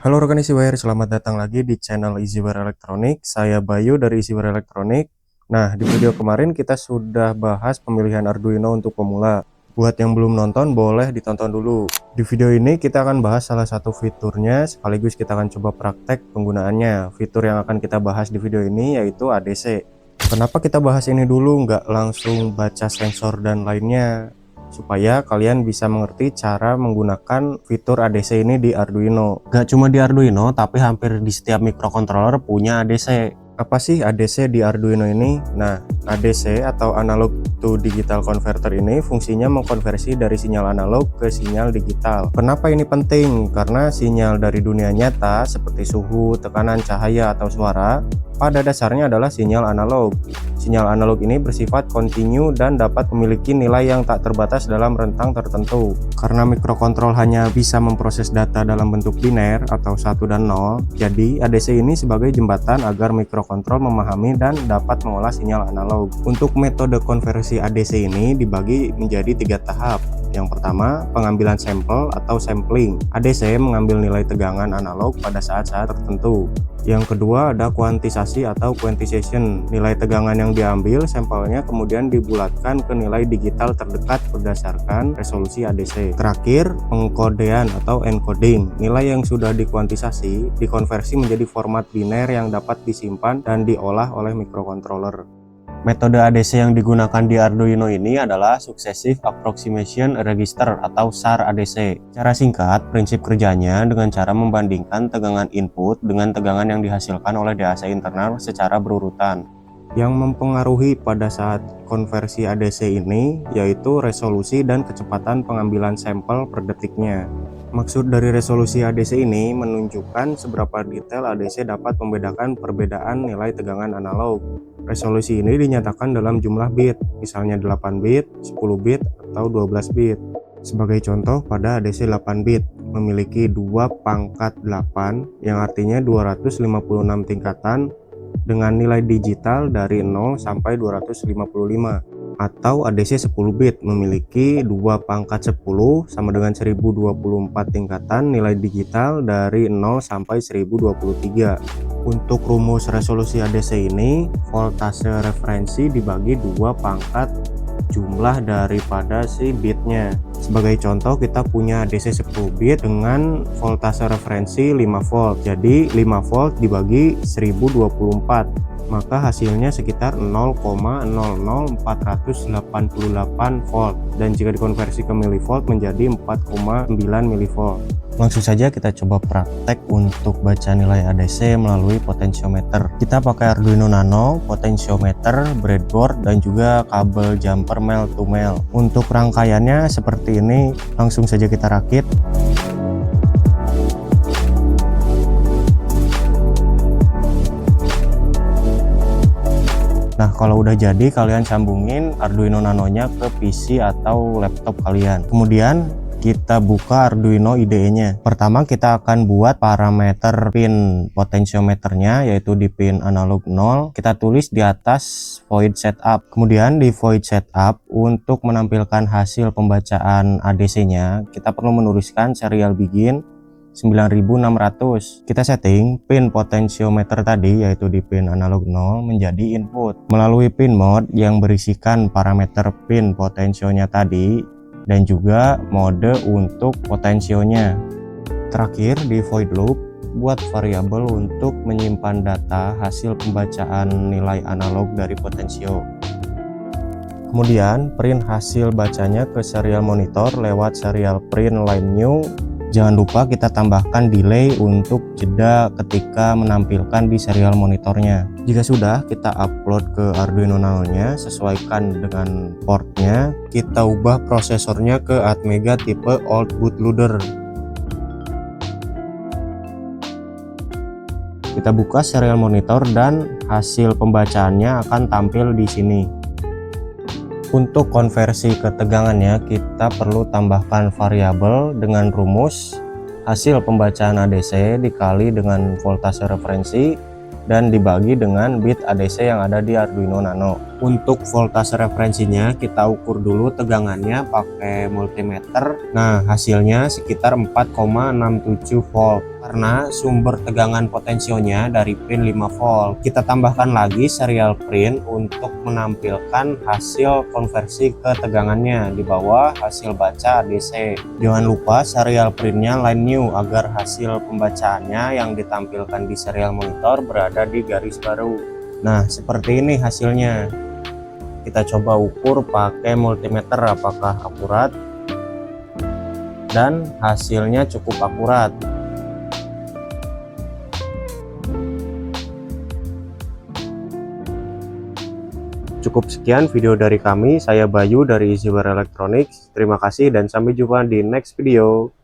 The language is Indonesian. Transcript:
Halo rekan Easyware, selamat datang lagi di channel Easyware Elektronik. Saya Bayu dari Easyware Elektronik. Nah, di video kemarin kita sudah bahas pemilihan Arduino untuk pemula. Buat yang belum nonton, boleh ditonton dulu. Di video ini kita akan bahas salah satu fiturnya, sekaligus kita akan coba praktek penggunaannya. Fitur yang akan kita bahas di video ini yaitu ADC. Kenapa kita bahas ini dulu, nggak langsung baca sensor dan lainnya? Supaya kalian bisa mengerti cara menggunakan fitur ADC ini di Arduino. Gak cuma di Arduino, tapi hampir di setiap microcontroller punya ADC. Apa sih ADC di Arduino ini? Nah, ADC atau Analog to Digital Converter ini fungsinya mengkonversi dari sinyal analog ke sinyal digital. Kenapa ini penting? Karena sinyal dari dunia nyata seperti suhu, tekanan cahaya, atau suara pada dasarnya adalah sinyal analog. Sinyal analog ini bersifat kontinu dan dapat memiliki nilai yang tak terbatas dalam rentang tertentu. Karena mikrokontrol hanya bisa memproses data dalam bentuk biner atau 1 dan 0, jadi ADC ini sebagai jembatan agar mikrokontrol memahami dan dapat mengolah sinyal analog. Untuk metode konversi ADC ini dibagi menjadi 3 tahap. Yang pertama, pengambilan sampel atau sampling. ADC mengambil nilai tegangan analog pada saat-saat tertentu. Yang kedua ada kuantisasi atau quantization. Nilai tegangan yang diambil sampelnya kemudian dibulatkan ke nilai digital terdekat berdasarkan resolusi ADC. Terakhir, pengkodean atau encoding. Nilai yang sudah dikuantisasi dikonversi menjadi format biner yang dapat disimpan dan diolah oleh microcontroller. Metode ADC yang digunakan di Arduino ini adalah Successive Approximation Register atau SAR ADC. Cara singkat, prinsip kerjanya dengan cara membandingkan tegangan input dengan tegangan yang dihasilkan oleh DAC internal secara berurutan. Yang mempengaruhi pada saat konversi ADC ini yaitu resolusi dan kecepatan pengambilan sampel per detiknya. Maksud dari resolusi ADC ini menunjukkan seberapa detail ADC dapat membedakan perbedaan nilai tegangan analog. Resolusi ini dinyatakan dalam jumlah bit, misalnya 8 bit, 10 bit, atau 12 bit. Sebagai contoh, pada ADC 8 bit memiliki 2 pangkat 8 yang artinya 256 tingkatan dengan nilai digital dari 0 sampai 255. Atau ADC 10 bit memiliki 2 pangkat 10 sama dengan 1024 tingkatan nilai digital dari 0 sampai 1023. Untuk rumus resolusi ADC ini, voltase referensi dibagi 2 pangkat jumlah daripada si bitnya. Sebagai contoh, kita punya ADC 10 bit dengan voltase referensi 5 volt. Jadi 5 volt dibagi 1024. Maka hasilnya sekitar 0,00488 volt, dan jika dikonversi ke milivolt menjadi 4,9 milivolt. Langsung saja kita coba praktek untuk baca nilai ADC melalui potentiometer. Kita pakai Arduino Nano, potentiometer, breadboard, dan juga kabel jumper male to male. Untuk rangkaiannya seperti ini, langsung saja kita rakit. Nah, kalau udah jadi, kalian sambungin Arduino Nano-nya ke PC atau laptop kalian. Kemudian kita buka Arduino IDE-nya. Pertama kita akan buat parameter pin potentiometernya, yaitu di pin analog 0. Kita tulis di atas void setup. Kemudian di void setup, untuk menampilkan hasil pembacaan ADC-nya, kita perlu menuliskan serial begin 9600. Kita setting pin potentiometer tadi, yaitu di pin analog 0, menjadi input melalui pin mode yang berisikan parameter pin potensionya tadi dan juga mode untuk potensionya. Terakhir di void loop, buat variabel untuk menyimpan data hasil pembacaan nilai analog dari potensio. Kemudian print hasil bacanya ke serial monitor lewat serial print line new. Jangan lupa kita tambahkan delay untuk jeda ketika menampilkan di serial monitornya. Jika sudah, kita upload ke Arduino Nano-nya, sesuaikan dengan portnya. Kita ubah prosesornya ke Atmega tipe old bootloader. Kita buka serial monitor dan hasil pembacaannya akan tampil di sini. Untuk konversi ke tegangannya, kita perlu tambahkan variabel dengan rumus hasil pembacaan ADC dikali dengan voltase referensi dan dibagi dengan bit ADC yang ada di Arduino Nano. Untuk voltase referensinya kita ukur dulu tegangannya pakai multimeter. Nah, hasilnya sekitar 4,67 volt. karena sumber tegangan potensionya dari pin 5 volt. Kita tambahkan lagi serial print untuk menampilkan hasil konversi ke tegangannya di bawah hasil baca DC. Jangan lupa serial printnya line new agar hasil pembacaannya yang ditampilkan di serial monitor berada di garis baru. Nah, seperti ini hasilnya. Kita coba ukur pakai multimeter apakah akurat, dan hasilnya cukup akurat. Cukup sekian video dari kami, saya Bayu dari Easyware Electronics. Terima kasih dan sampai jumpa di next video.